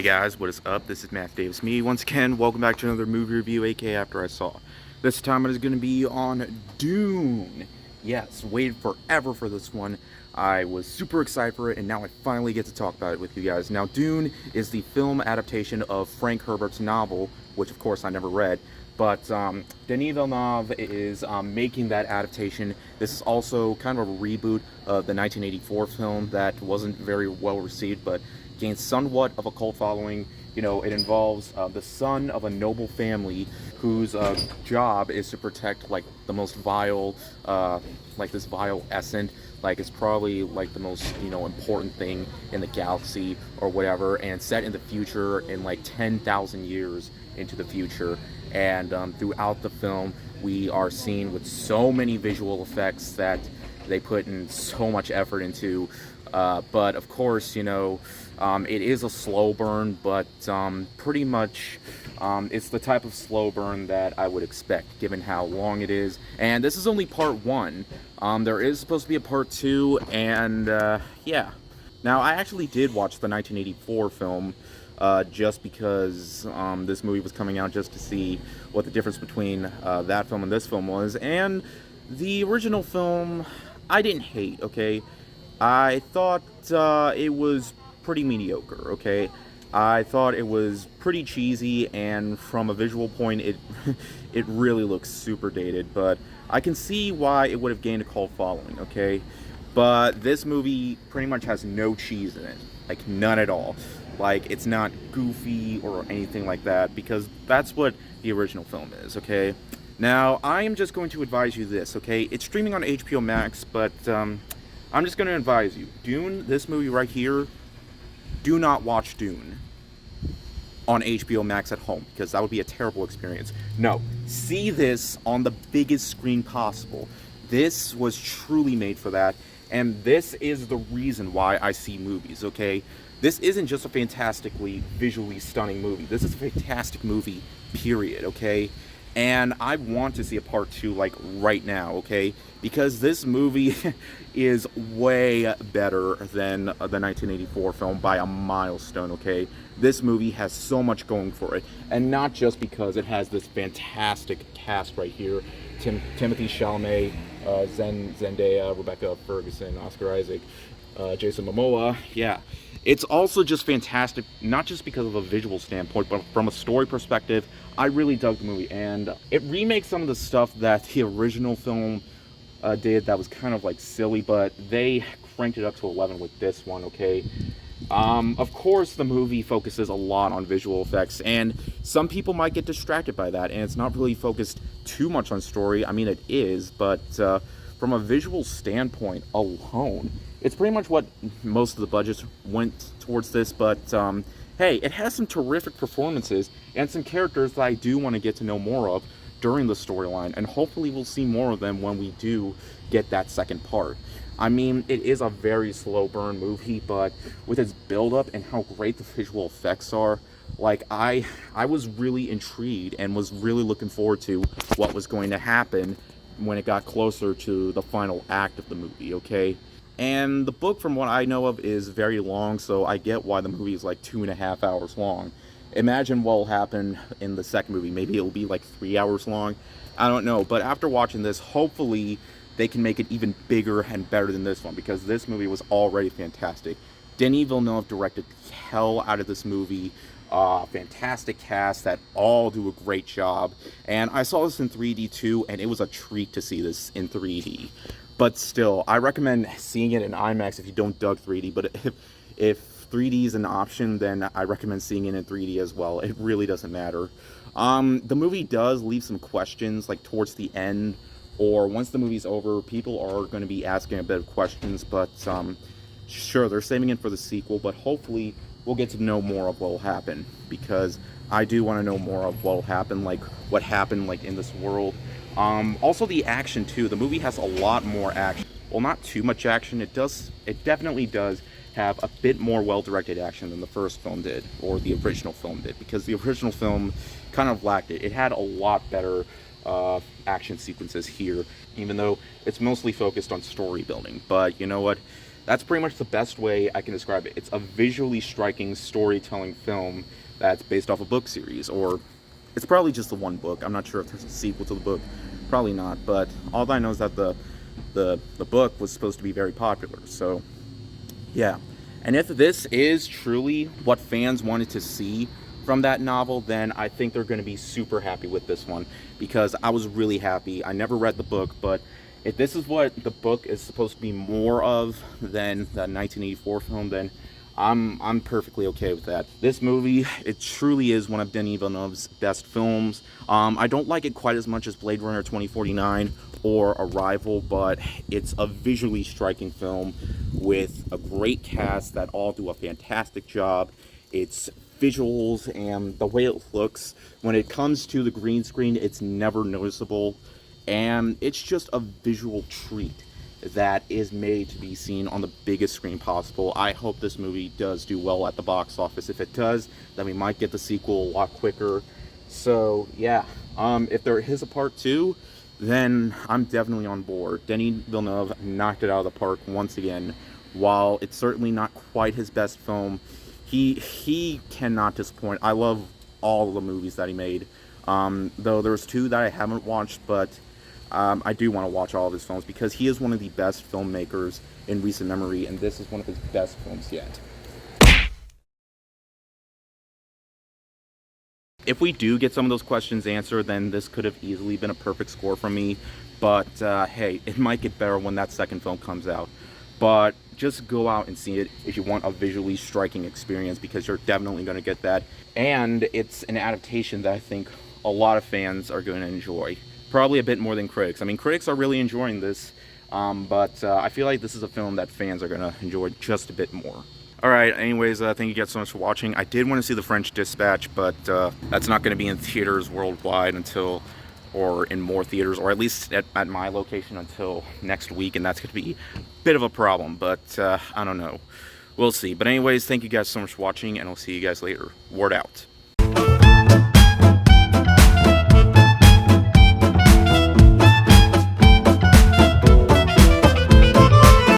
Hey guys, what is up? This is Matt Davis. Once again, welcome back to another movie review, aka After I Saw. This time it is going to be on Dune. Yes, waited forever for this one. I was super excited for it, and now I finally get to talk about it with you guys. Now, Dune is the film adaptation of Frank Herbert's novel, which of course I never read. But Denis Villeneuve is making that adaptation. This is also kind of a reboot of the 1984 film that wasn't very well received, but gained somewhat of a cult following. You know, it involves the son of a noble family whose job is to protect like the most vile, like this vile essence. Like it's probably like the most important thing in the galaxy or whatever, and set in the future in like 10,000 years into the future. And throughout the film, we are seen with so many visual effects that they put in so much effort into. But of course, it is a slow burn, but pretty much it's the type of slow burn that I would expect given how long it is. And this is only part one. There is supposed to be a part two, and yeah. Now, I actually did watch the 1984 film just because this movie was coming out, just to see what the difference between that film and this film was. And the original film, I didn't hate, okay? I thought it was pretty mediocre, okay? I thought it was pretty cheesy, and from a visual point, it it really looks super dated, but I can see why it would have gained a cult following, okay? But this movie pretty much has no cheese in it, like none at all. Like, it's not goofy or anything like that, because that's what the original film is, okay? Now, I am just going to advise you this, okay? It's streaming on HBO Max, but I'm just going to advise you. Dune, this movie right here, do not watch Dune on HBO Max at home, because that would be a terrible experience. No, see this on the biggest screen possible. This was truly made for that, and this is the reason why I see movies, okay? This isn't just a fantastically visually stunning movie. This is a fantastic movie, period, okay? And I want to see a part two, like, right now, okay? Because this movie is way better than the 1984 film by a milestone, okay? This movie has so much going for it. And not just because it has this fantastic cast right here. Timothy Chalamet, Zendaya, Rebecca Ferguson, Oscar Isaac, Jason Momoa, yeah. It's also just fantastic, not just because of a visual standpoint, but from a story perspective. I really dug the movie, and it remakes some of the stuff that the original film did that was kind of like silly, but they cranked it up to 11 with this one, okay? Of course, the movie focuses a lot on visual effects, and some people might get distracted by that, and it's not really focused too much on story. I mean, it is, but from a visual standpoint alone, it's pretty much what most of the budgets went towards this, but hey, it has some terrific performances and some characters that I do want to get to know more of during the storyline, and hopefully we'll see more of them when we do get that second part. I mean, it is a very slow burn movie, but with its build-up and how great the visual effects are, like, I was really intrigued and was really looking forward to what was going to happen when it got closer to the final act of the movie, okay? And the book, from what I know of, is very long, so I get why the movie is like 2.5 hours long. Imagine what will happen in the second movie. Maybe it'll be like 3 hours long. I don't know, but after watching this, hopefully they can make it even bigger and better than this one, because this movie was already fantastic. Denis Villeneuve directed the hell out of this movie. Fantastic cast that all do a great job. And I saw this in 3D too, and it was a treat to see this in 3D. But still, I recommend seeing it in IMAX if you don't dug 3D. But if 3D is an option, then I recommend seeing it in 3D as well. It really doesn't matter. The movie does leave some questions, like towards the end, or once the movie's over, people are going to be asking a bit of questions. But sure, they're saving it for the sequel. But hopefully, we'll get to know more of what will happen, because I do want to know more of what will happen, like what happened, like in this world. Also the action too. The movie has a lot more action. Well, not too much action. It definitely does have a bit more well-directed action than the first film did, or the original film did, because the original film kind of lacked it. It had a lot better action sequences here, even though it's mostly focused on story building. But you know what? That's pretty much the best way I can describe it. It's a visually striking storytelling film that's based off a book series, or it's probably just the one book. I'm not sure if there's a sequel to the book. Probably not, but all I know is that the book was supposed to be very popular. So, yeah. And if this is truly what fans wanted to see from that novel, then I think they're going to be super happy with this one, because I was really happy. I never read the book, but if this is what the book is supposed to be more of than that 1984 film, then I'm perfectly okay with that. This movie, it truly is one of Denis Villeneuve's best films. I don't like it quite as much as Blade Runner 2049 or Arrival, but it's a visually striking film with a great cast that all do a fantastic job. Its visuals and the way it looks, when it comes to the green screen, it's never noticeable, and it's just a visual treat that is made to be seen on the biggest screen possible. I hope this movie does do well at the box office. If it does, then we might get the sequel a lot quicker. So yeah, if there is a part 2, then I'm definitely on board. Denis Villeneuve knocked it out of the park once again. While it's certainly not quite his best film, he cannot disappoint. I love all the movies that he made. Though there's 2 that I haven't watched, but I do want to watch all of his films, because he is one of the best filmmakers in recent memory, and this is one of his best films yet. If we do get some of those questions answered, then this could have easily been a perfect score from me. But hey, it might get better when that second film comes out. But just go out and see it if you want a visually striking experience, because you're definitely going to get that. And it's an adaptation that I think a lot of fans are going to enjoy. Probably a bit more than critics. I mean, critics are really enjoying this, but I feel like this is a film that fans are going to enjoy just a bit more. Alright, anyways, thank you guys so much for watching. I did want to see The French Dispatch, but that's not going to be in theaters worldwide until, or in more theaters, or at least at my location until next week, and that's going to be a bit of a problem, but I don't know. We'll see. But anyways, thank you guys so much for watching, and I'll see you guys later. Word out.